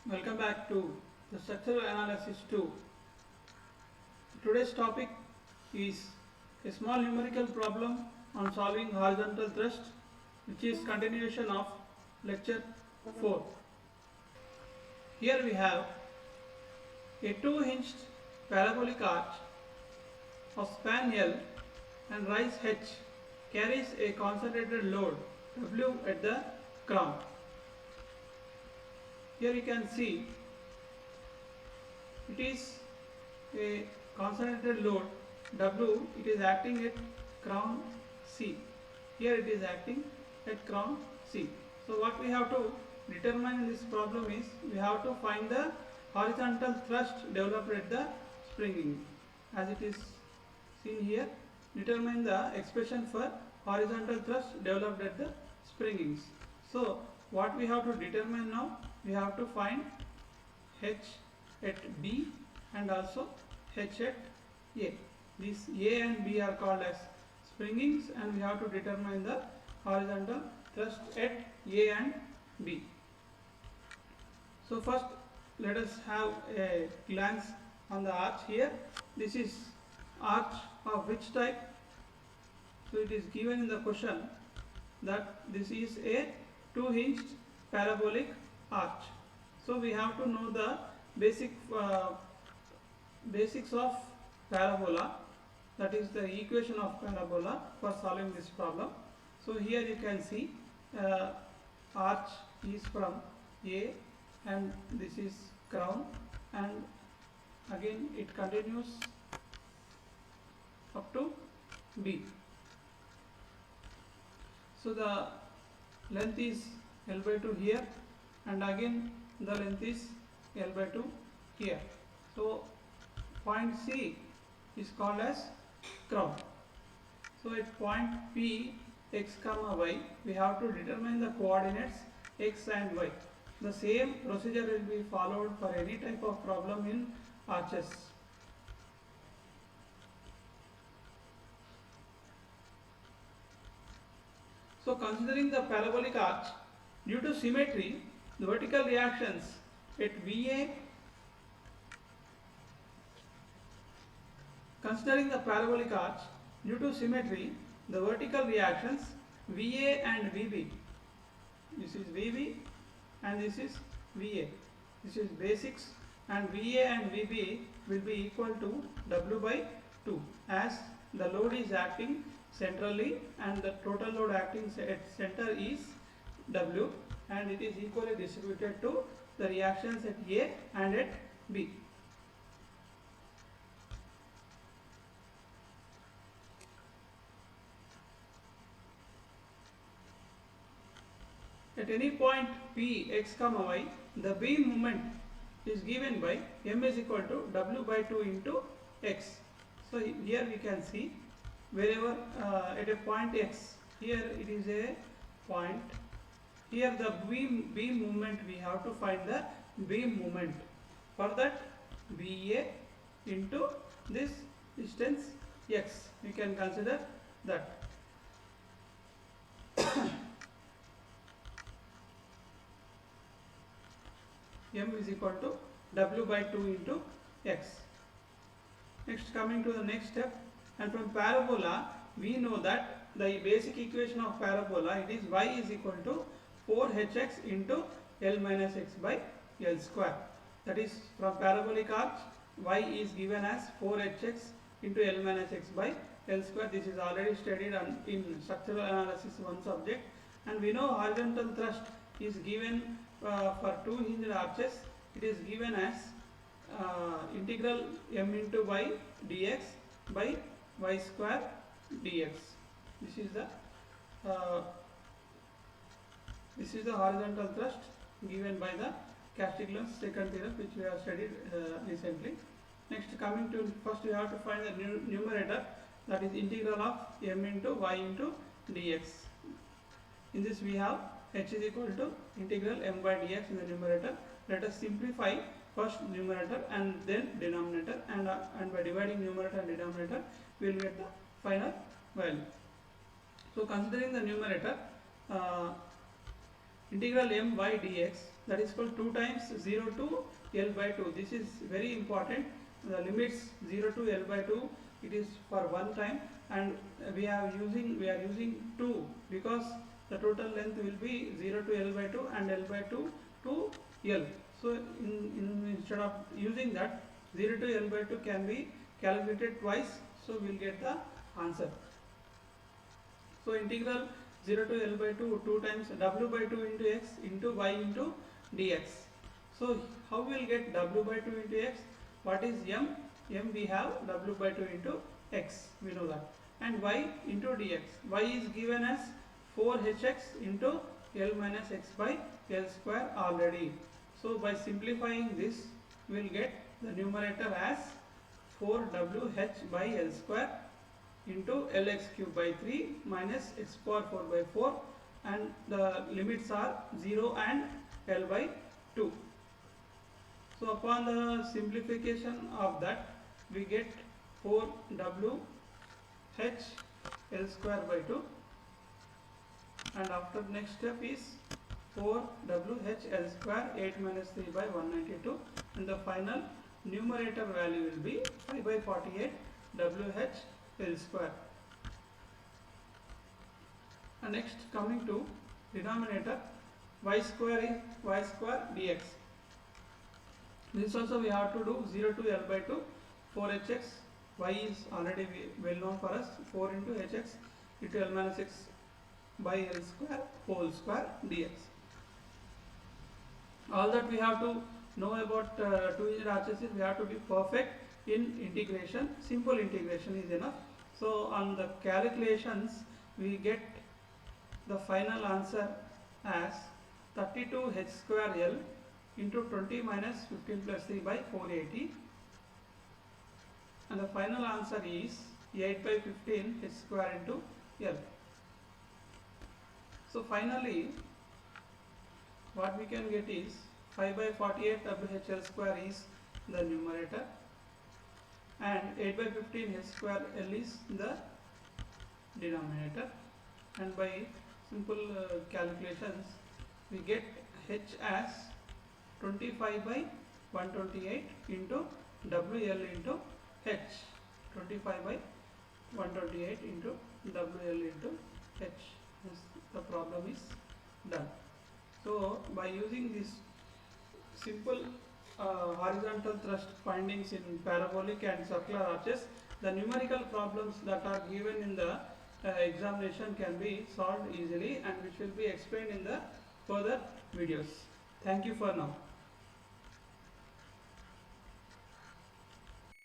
Welcome back to the structural analysis 2. Today's topic is a small numerical problem on solving horizontal thrust, which is continuation of lecture 4. Here we have a 2-hinged parabolic arch of span L and rise h carries a concentrated load W at the crown. Here you can see it is a concentrated load W, it is acting at crown C. Here it is acting at crown C. So what we have to determine in this problem is we have to find the horizontal thrust developed at the springing. As it is seen here, determine the expression for horizontal thrust developed at the springings. So what we have to determine now, we have to find H at B and also H at A. These A and B are called as springings, and we have to determine the horizontal thrust at A and B. So first let us have a glance on the arch here. This is arch of which type? So it is given in the question that this is a 2-hinged parabolic arch. So we have to know the basics of parabola, that is the equation of parabola for solving this problem. So here you can see arch is from A and this is crown, and again it continues up to B. So the length is L by 2 here, and again the length is L by 2 here. So point C is called as crown. So at point P, x comma y, we have to determine the coordinates x and y. The same procedure will be followed for any type of problem in arches. So considering the parabolic arch, due to symmetry, the vertical reactions at VA, considering the parabolic arch, due to symmetry, the vertical reactions VA and VB, this is VB and this is VA, this is basics, and VA and VB will be equal to W by 2, as the load is acting centrally and the total load acting at center is W, and it is equally distributed to the reactions at A and at B. At any point P x comma y, the beam moment is given by m is equal to W by 2 into x. So here we can see wherever at a point x, here it is a point, here the beam moment, we have to find the beam moment. For that, BA into this distance x, we can consider that. M is equal to W by 2 into x. Next, coming to the next step, and from parabola we know that the basic equation of parabola, it is y is equal to 4hx into L minus x by L square. That is, from parabolic arch, y is given as 4hx into L minus x by L square. This is already studied in structural analysis 1 subject, and we know horizontal thrust is given for 2-hinged arches. It is given as integral m into y dx by y square dx. This is the horizontal thrust given by the Castiglione's second theorem, which we have studied recently. Next, coming to first, we have to find the numerator, that is integral of m into y into dx. In this we have h is equal to integral m by dx in the numerator. Let us simplify first numerator and then denominator, and by dividing numerator and denominator we will get the final value. So considering the numerator, integral m by dx, that is equal 2 times 0 to L by 2. This is very important. The limits 0 to L by 2, it is for one time, and we are using 2 because the total length will be 0 to L by 2 and L by 2 to L. So instead of using that, 0 to L by 2 can be calculated twice, so we will get the answer. So integral 0 to L by 2, 2 times w by 2 into x into y into dx. So how we will get w by 2 into x? What is m? M we have w by 2 into x, we know that, and y into dx. Y is given as 4hx into L minus x by L square already. So by simplifying this, we will get the numerator as 4wh by L square into Lx cube by 3 minus x power 4 by 4, and the limits are 0 and L by 2. So upon the simplification of that, we get 4wh L square by 2, and after next step is 4wh L square 8 minus 3 by 192, and the final numerator value will be 5 by 48 wh L square. And next, coming to denominator, y square is y square dx. This also we have to do 0 to L by 2, 4hx, y is already well known for us, 4 into hx into L minus x by L square whole square dx. All that we have to know about 2-digit RHS, we have to be perfect in integration. Simple integration is enough. So on the calculations, we get the final answer as 32h square L into 20 minus 15 plus 3 by 480, and the final answer is 8 by 15 h square into L. So finally what we can get is 5 by 48 whl square is the numerator, and 8 by 15 h square L is the denominator, and by simple calculations we get h as 25 by 128 into WL into H. 25 by 128 into WL into H. The problem is done. So by using this simple horizontal thrust findings in parabolic and circular arches, the numerical problems that are given in the examination can be solved easily, and which will be explained in the further videos. Thank you for now.